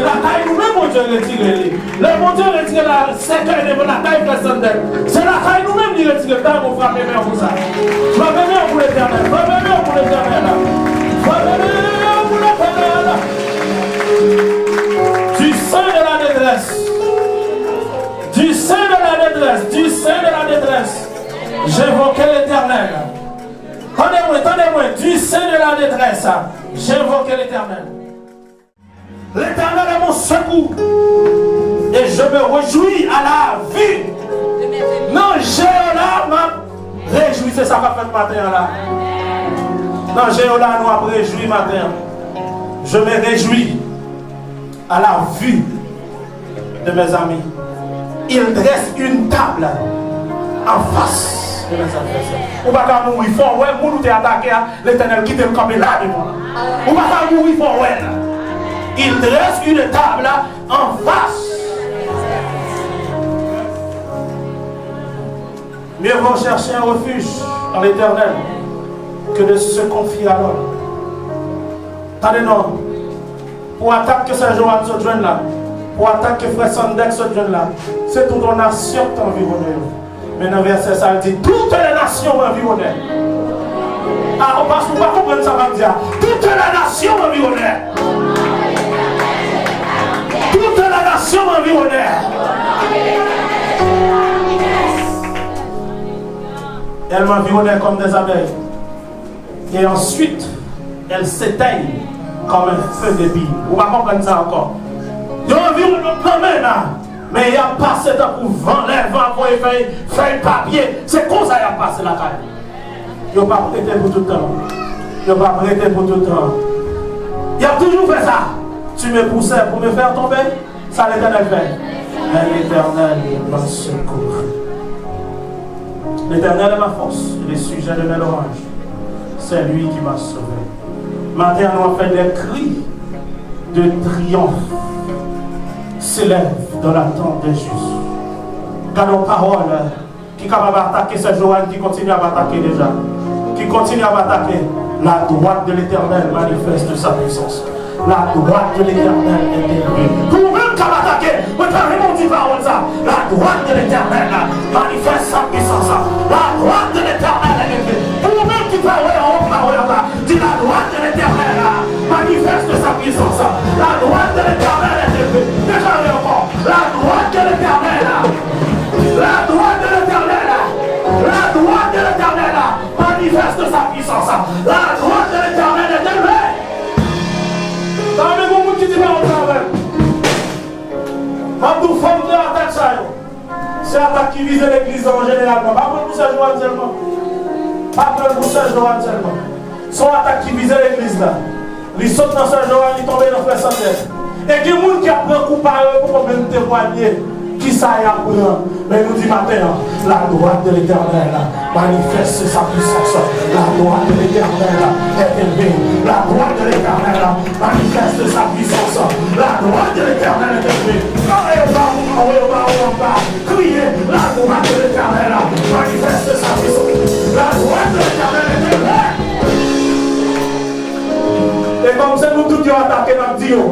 C'est la taille nous-mêmes, mon Dieu, retiré. Le bon Dieu retire la séquelle de la taille personnelle. C'est la taille nous-mêmes qui retire le temps pour frapper bien pour ça. Frappez bien pour l'éternel. Frappez bien pour l'éternel. Frappez bien pour l'éternel. Du sein de la détresse. Du sein de la détresse. Du sein de la détresse. J'invoquais l'éternel. Tendez-moi, du sein de la détresse. J'invoquais l'éternel. L'éternel est mon secours. Et je me réjouis à la vie. Non, Jéhola m'a réjoui. C'est ça qu'a fait le matin là. Non, Jéhola nous a réjoui matin. Je me réjouis à la vue de mes amis. Il dresse une table en face de mes adversaires. On va pas mourir fort, ouais, pour nous attaquer, l'éternel quitte le camp là de moi. On va pas mourir fort, ouais. Il dresse une table en face. Mieux vaut chercher un refuge dans l'éternel que de se confier à l'homme. Attendez, non. Pour attaquer Saint-Joanne ce jeune là, pour attaquer Frère Sandek ce jeune là, c'est toute une nation qui t'environne. Mais dans le verset ça dit toutes les nations m'environnent. Ah, parce qu'on va comprendre ça, va me dire. Toute la nation m'environnait. Toute la nation m'environnait. Elle m'environnait comme des abeilles. Et ensuite, elle s'éteigne comme un feu de bille. Vous ne comprenez ça encore. Il y a environnement quand même là. Mais il y a passé pour vendre, pour faire papier. C'est comme ça qu'il a passé la caille. Il n'a pas prêté pour tout le temps. Il n'a pas prêté pour tout le temps. Il a toujours fait ça. Tu me poussais pour me faire tomber. Ça l'Éternel fait. Mais l'Éternel m'a secouru. L'Éternel est ma force et le sujet de mes louanges. C'est lui qui m'a sauvé. Matin, nous avons fait des cris de triomphe. S'élève dans l'attente des justes. Gardons parole qui est capable d'attaquer cette Joanne qui continue à m'attaquer déjà. Qui continue à m'attaquer. La droite de l'Éternel manifeste sa puissance. La droite de l'Éternel est élevée. Pour même qu'à m'attaquer, vous avez dit parole ça. La droite de l'Éternel manifeste sa puissance. La droite de l'Éternel est élevée. Pour même qui parle en parole là, dit la droite de l'Éternel manifeste sa puissance. La droite de l'Éternel est élevée. Déclarez encore. La droite de l'Éternel. La droite de l'Éternel. La droite de l'Éternel manifeste sa puissance. La droite de l'Éternel est élevée. Dans le monde qui dit pas au travail. Quand femme de l'attaque ça, c'est l'attaque qui vise l'église en général. Pas pour ça Joanne seulement. Pas pour ça Joanne seulement. Son attaque qui vise l'église là. Il saute dans sa Joanne, il tombe dans Frère Sandek. Et il y a des gens qui apprennent coupable pour même témoigner. Qui ça y apprend? Mais nous dit matin, la droite de l'Éternel manifeste sa puissance. La droite de l'Éternel est élevée. La droite de l'Éternel manifeste sa puissance. La droite de l'Éternel est élevée. Criez, la droite de l'Éternel manifeste sa puissance. La droite de l'Éternel est élevée. Et comme ça, nous tous attaqués dans le Dio,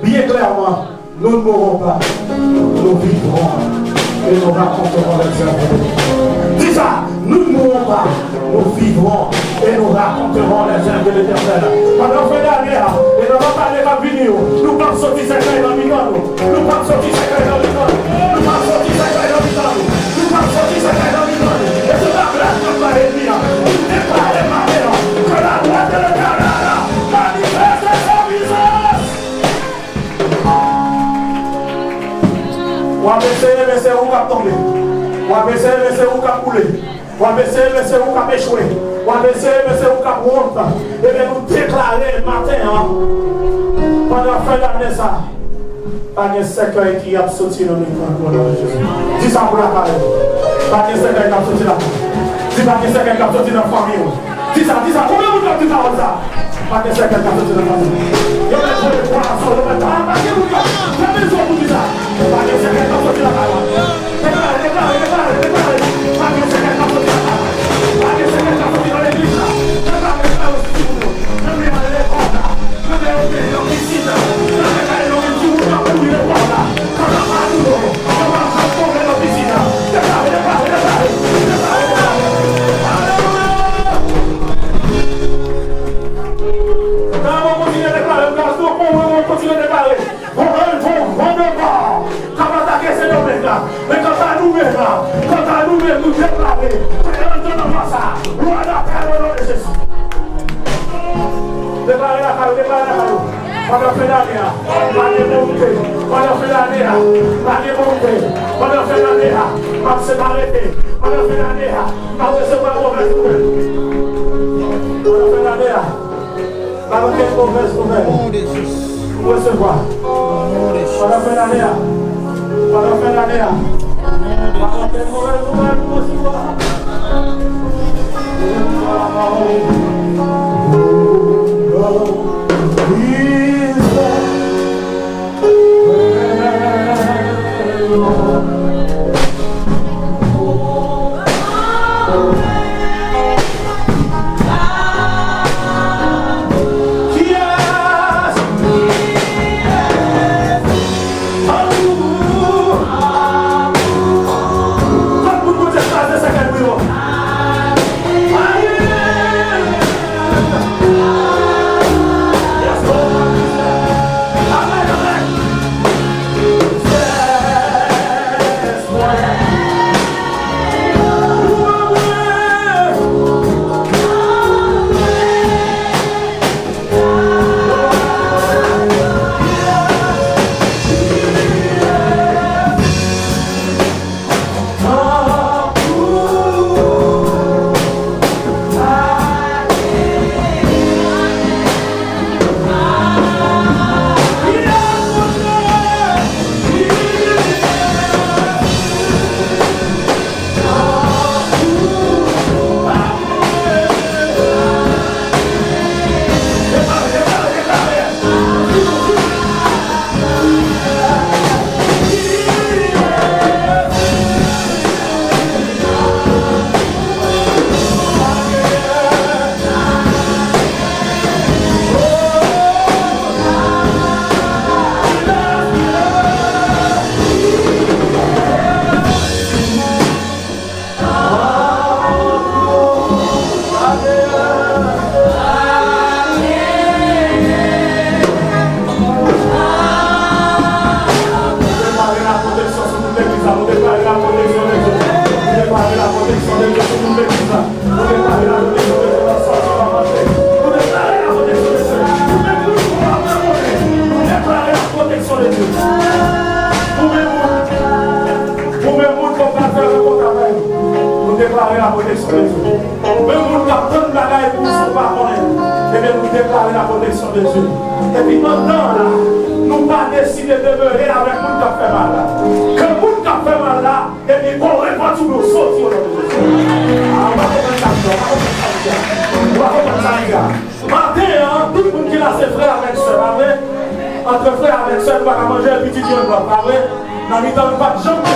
bien clairement, nous ne mourrons pas, nous vivrons et nous raconterons les œuvres. Dis ça, nous ne mourrons pas, nous vivrons et nous raconterons les œuvres de l'Éternel. Pendant fin d'année, et nous allons parler de venir, nous allons sortir ces clés dans le milieu, nous allons sortir ces clés dans le milieu, nous allons sortir ces clés dans le milieu, nous allons sortir ces clés dans le milieu. Et c'est la place de la réunion, nous déclarons maintenant que la droite de l'Éternel manifeste sa puissance. On va essayer, mais c'est où qui tomber. On va essayer, mais c'est où qui couler. On va essayer, mais c'est où qui échouer. On va essayer, mais c'est où qui honte. Et bien nous déclarer le matin, pendant la fin d'année, ça, pas de cercueil qui a sorti dans le nom de Jésus. Dis ça pour la parole. Pas de cercueil qui a sorti là. Dis pas de cercueil qui a sorti dans la famille. Dis ça. Combien vous avez dit ça? Pas de cercueil qui a sorti dans la famille. Il y a des gens qui ont la soeur, mais pas de cercueil qui a sorti dans la famille. Pas de secret comme ça de la parole. Déclarez. Pas de secret comme ça de la parole. Pas de secret comme ça dans l'église. Déclarez aussi pour nous. Je vais aller les comptes. Je vais aller les homicides. Je vais aller les homicides. Pendant fin d'année, pas de monter. Pendant fin d'année, pas de monter. Pendant fin d'année, pas de se arrêter. Pendant fin d'année, pas de recevoir mauvaise nouvelle. Pendant fin d'année, pas de mauvaise nouvelle. Pour recevoir. Pendant fin d'année, pendant fin d'année, pas de mauvaise nouvelle pour recevoir. Party.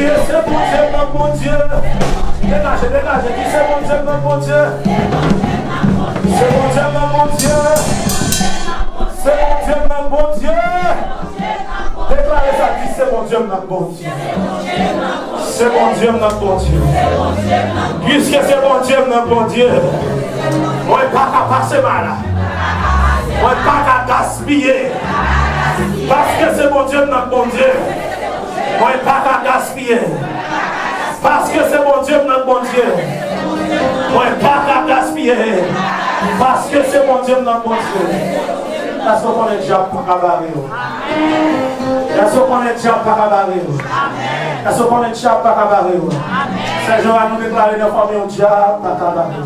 Criez, c'est bon Dieu, notre bon Dieu. Dégagez, dégagez, dis c'est bon Dieu, notre bon Dieu. C'est bon Dieu, notre bon Dieu. C'est bon Dieu, notre bon Dieu. Déclarez ça, dis c'est bon Dieu, notre bon Dieu. C'est bon Dieu, notre bon Dieu. Puisque c'est bon Dieu, notre bon Dieu. On n'est pas qu'à passer mal. On n'est pas qu'à gaspiller. Parce que c'est bon Dieu, notre bon Dieu. On n'est pas qu'à gaspiller. Parce que c'est bon Dieu, notre bon Dieu. On n'est pas qu'à gaspiller. Parce que c'est bon Dieu, notre bon Dieu. Parce qu'on est déjà pas qu'à barrer. Parce qu'on est déjà pas qu'à barrer. Parce qu'on est déjà pas qu'à barrer. C'est jour à nous déclarer nos familles, déjà pas qu'à barrer.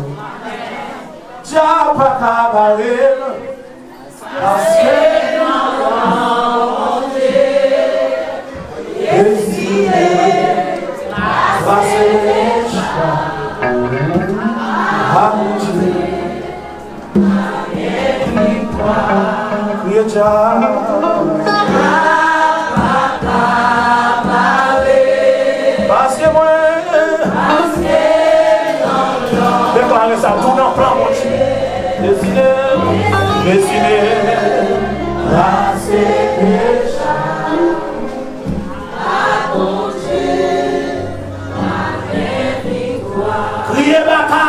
Déjà pas qu'à barrer. Parce que parce que moi, déclarez ça, tout dans plan, mon Dieu. Décidez, criez Baka,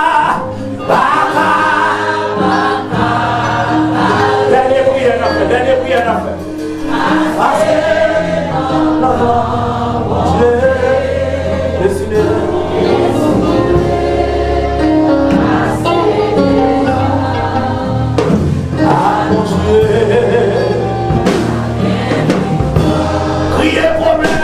Baka. Dernière prière à faire, dernière prière à faire. Parce que Dieu décidé. Ah mon Dieu. Criez problème.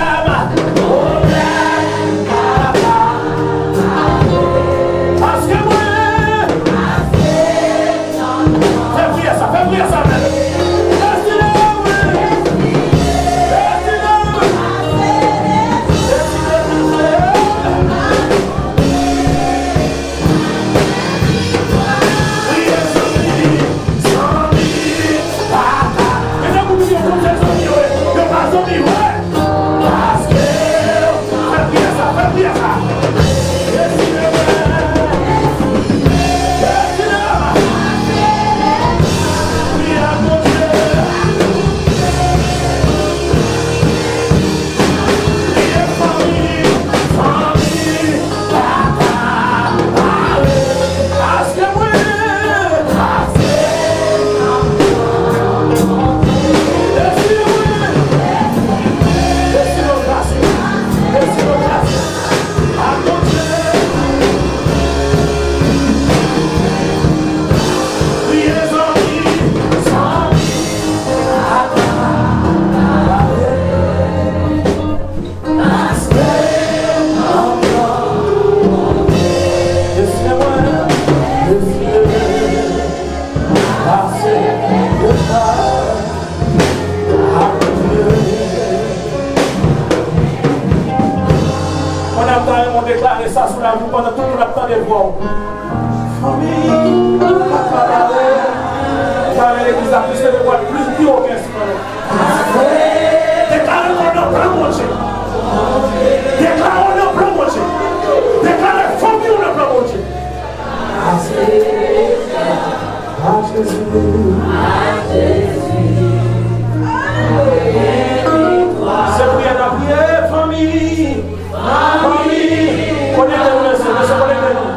Déclarer ça sur la vie pendant tout le temps de voir. Famille, car l'église a plus de voix, plus de aucun secret. Déclarez qu'on n'a pas mangé. Déclarez qu'on n'a pas mangé. Déclarez famille, on n'a pas mangé. C'est prière, famille. Famille. Connectez-vous, monsieur, connectez-vous.